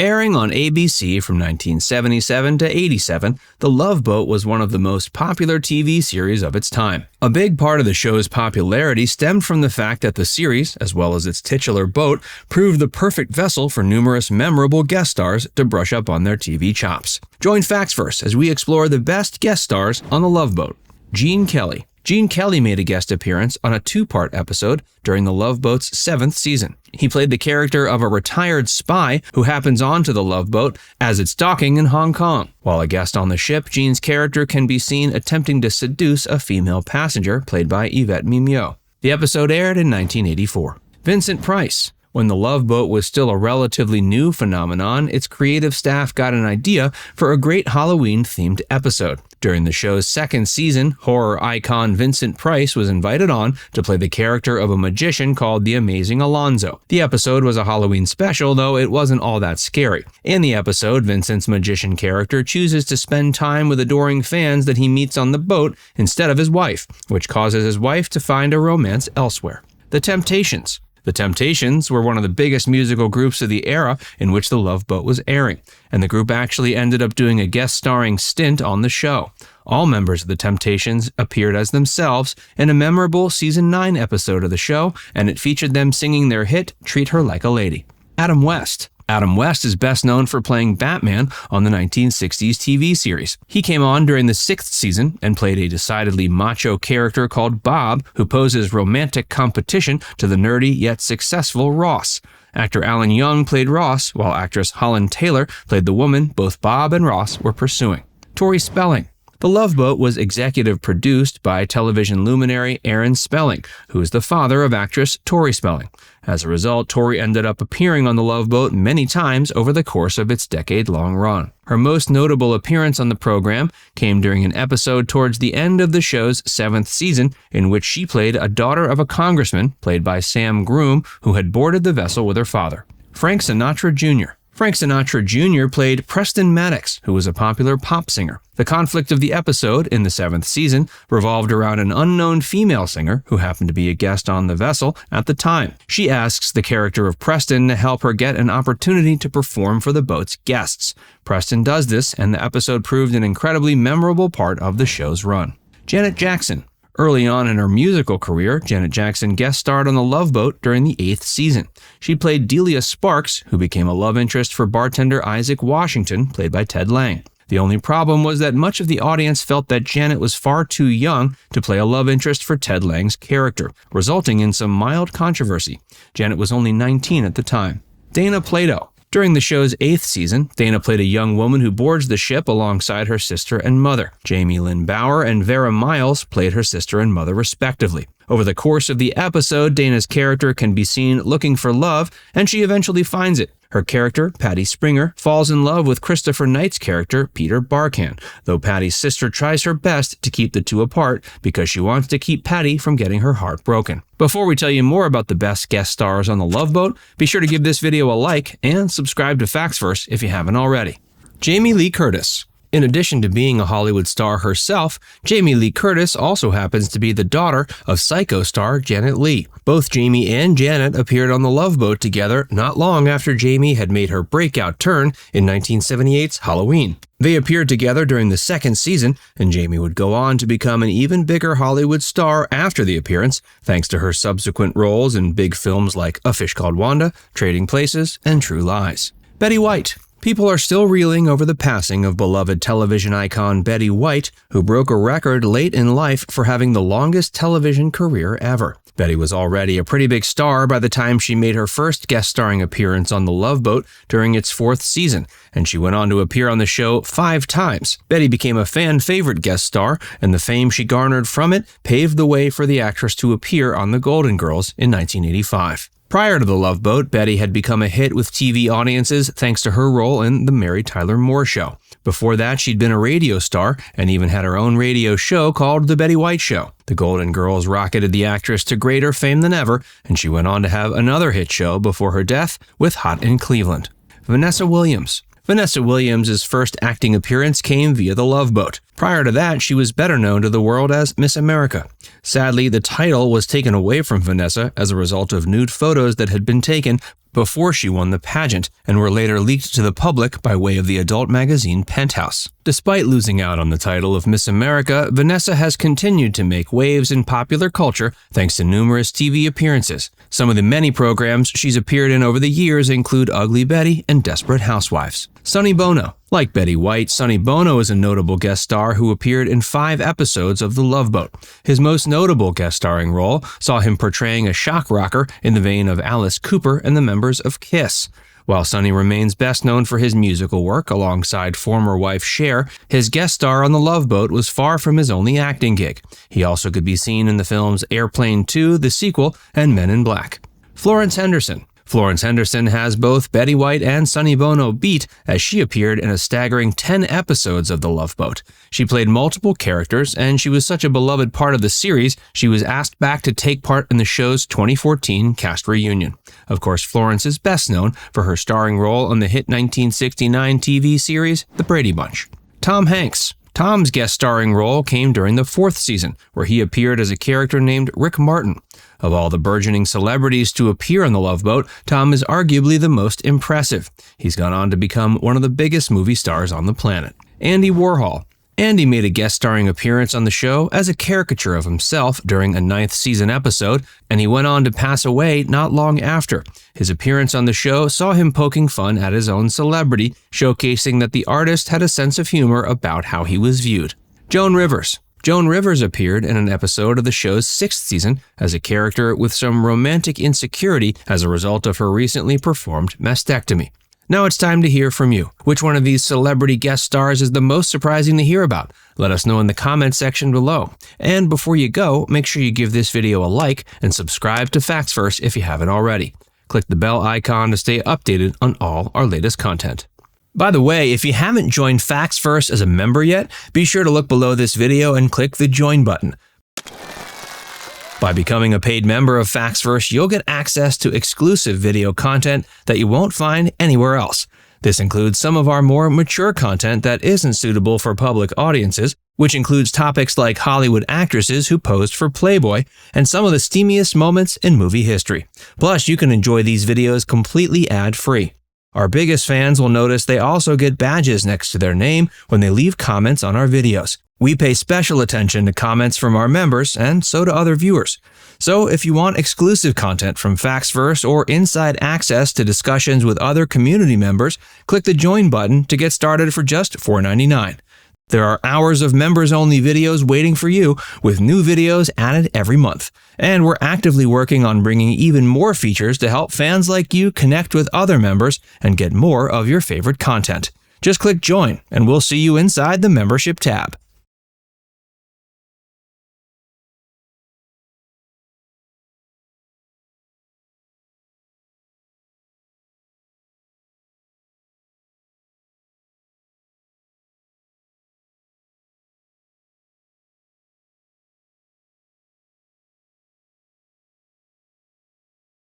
Airing on ABC from 1977 to 87, The Love Boat was one of the most popular TV series of its time. A big part of the show's popularity stemmed from the fact that the series, as well as its titular boat, proved the perfect vessel for numerous memorable guest stars to brush up on their TV chops. Join Factsverse as we explore the best guest stars on The Love Boat. Gene Kelly. Gene Kelly made a guest appearance on a two-part episode during The Love Boat's 7th season. He played the character of a retired spy who happens onto the Love Boat as it's docking in Hong Kong. While a guest on the ship, Gene's character can be seen attempting to seduce a female passenger played by Yvette Mimieux. The episode aired in 1984. Vincent Price. When The Love Boat was still a relatively new phenomenon, its creative staff got an idea for a great Halloween-themed episode. During the show's 2nd season, horror icon Vincent Price was invited on to play the character of a magician called the Amazing Alonzo. The episode was a Halloween special, though it wasn't all that scary. In the episode, Vincent's magician character chooses to spend time with adoring fans that he meets on the boat instead of his wife, which causes his wife to find a romance elsewhere. The Temptations. The Temptations were one of the biggest musical groups of the era in which The Love Boat was airing, and the group actually ended up doing a guest starring stint on the show. All members of The Temptations appeared as themselves in a memorable Season 9 episode of the show, and it featured them singing their hit, Treat Her Like a Lady. Adam West. Adam West is best known for playing Batman on the 1960s TV series. He came on during the 6th season and played a decidedly macho character called Bob, who poses romantic competition to the nerdy yet successful Ross. Actor Alan Young played Ross, while actress Holland Taylor played the woman both Bob and Ross were pursuing. Tori Spelling. The Love Boat was executive produced by television luminary Aaron Spelling, who is the father of actress Tori Spelling. As a result, Tori ended up appearing on The Love Boat many times over the course of its decade-long run. Her most notable appearance on the program came during an episode towards the end of the show's 7th season, in which she played a daughter of a congressman, played by Sam Groom, who had boarded the vessel with her father. Frank Sinatra Jr. Frank Sinatra Jr. played Preston Maddox, who was a popular pop singer. The conflict of the episode in the 7th season revolved around an unknown female singer who happened to be a guest on the vessel at the time. She asks the character of Preston to help her get an opportunity to perform for the boat's guests. Preston does this, and the episode proved an incredibly memorable part of the show's run. Janet Jackson. Early on in her musical career, Janet Jackson guest starred on The Love Boat during the 8th season. She played Delia Sparks, who became a love interest for bartender Isaac Washington, played by Ted Lang. The only problem was that much of the audience felt that Janet was far too young to play a love interest for Ted Lang's character, resulting in some mild controversy. Janet was only 19 at the time. Dana Plato. During the show's 8th season, Dana played a young woman who boards the ship alongside her sister and mother. Jamie Lynn Bower and Vera Miles played her sister and mother respectively. Over the course of the episode, Dana's character can be seen looking for love, and she eventually finds it. Her character, Patty Springer, falls in love with Christopher Knight's character, Peter Barkan, though Patty's sister tries her best to keep the two apart because she wants to keep Patty from getting her heart broken. Before we tell you more about the best guest stars on The Love Boat, be sure to give this video a like and subscribe to Factsverse if you haven't already. Jamie Lee Curtis. In addition to being a Hollywood star herself, Jamie Lee Curtis also happens to be the daughter of Psycho star Janet Leigh. Both Jamie and Janet appeared on The Love Boat together not long after Jamie had made her breakout turn in 1978's Halloween. They appeared together during the 2nd season, and Jamie would go on to become an even bigger Hollywood star after the appearance, thanks to her subsequent roles in big films like A Fish Called Wanda, Trading Places, and True Lies. Betty White. People are still reeling over the passing of beloved television icon Betty White, who broke a record late in life for having the longest television career ever. Betty was already a pretty big star by the time she made her first guest starring appearance on The Love Boat during its 4th season, and she went on to appear on the show 5 times. Betty became a fan-favorite guest star, and the fame she garnered from it paved the way for the actress to appear on The Golden Girls in 1985. Prior to The Love Boat, Betty had become a hit with TV audiences thanks to her role in The Mary Tyler Moore Show. Before that, she'd been a radio star and even had her own radio show called The Betty White Show. The Golden Girls rocketed the actress to greater fame than ever, and she went on to have another hit show before her death with Hot in Cleveland. Vanessa Williams. Vanessa Williams' first acting appearance came via The Love Boat. Prior to that, she was better known to the world as Miss America. Sadly, the title was taken away from Vanessa as a result of nude photos that had been taken before she won the pageant and were later leaked to the public by way of the adult magazine Penthouse. Despite losing out on the title of Miss America, Vanessa has continued to make waves in popular culture thanks to numerous TV appearances. Some of the many programs she's appeared in over the years include Ugly Betty and Desperate Housewives. Sonny Bono. Like Betty White, Sonny Bono is a notable guest star who appeared in 5 episodes of The Love Boat. His most notable guest starring role saw him portraying a shock rocker in the vein of Alice Cooper and the members of Kiss. While Sonny remains best known for his musical work alongside former wife Cher, his guest star on The Love Boat was far from his only acting gig. He also could be seen in the films Airplane 2, the sequel, and Men in Black. Florence Henderson. Florence Henderson has both Betty White and Sonny Bono beat as she appeared in a staggering 10 episodes of The Love Boat. She played multiple characters, and she was such a beloved part of the series, she was asked back to take part in the show's 2014 cast reunion. Of course, Florence is best known for her starring role on the hit 1969 TV series The Brady Bunch. Tom Hanks. Tom's guest starring role came during the 4th season, where he appeared as a character named Rick Martin. Of all the burgeoning celebrities to appear on The Love Boat, Tom is arguably the most impressive. He's gone on to become one of the biggest movie stars on the planet. Andy Warhol. Andy made a guest starring appearance on the show as a caricature of himself during a 9th season episode, and he went on to pass away not long after. His appearance on the show saw him poking fun at his own celebrity, showcasing that the artist had a sense of humor about how he was viewed. Joan Rivers. Joan Rivers appeared in an episode of the show's 6th season as a character with some romantic insecurity as a result of her recently performed mastectomy. Now it's time to hear from you. Which one of these celebrity guest stars is the most surprising to hear about? Let us know in the comments section below. And before you go, make sure you give this video a like and subscribe to Facts First if you haven't already. Click the bell icon to stay updated on all our latest content. By the way, if you haven't joined Facts First as a member yet, be sure to look below this video and click the join button. By becoming a paid member of Facts First, you'll get access to exclusive video content that you won't find anywhere else. This includes some of our more mature content that isn't suitable for public audiences, which includes topics like Hollywood actresses who posed for Playboy and some of the steamiest moments in movie history. Plus, you can enjoy these videos completely ad-free. Our biggest fans will notice they also get badges next to their name when they leave comments on our videos. We pay special attention to comments from our members, and so do other viewers. So if you want exclusive content from Facts First or inside access to discussions with other community members, click the join button to get started for just $4.99. There are hours of members-only videos waiting for you, with new videos added every month. And we're actively working on bringing even more features to help fans like you connect with other members and get more of your favorite content. Just click join, and we'll see you inside the membership tab.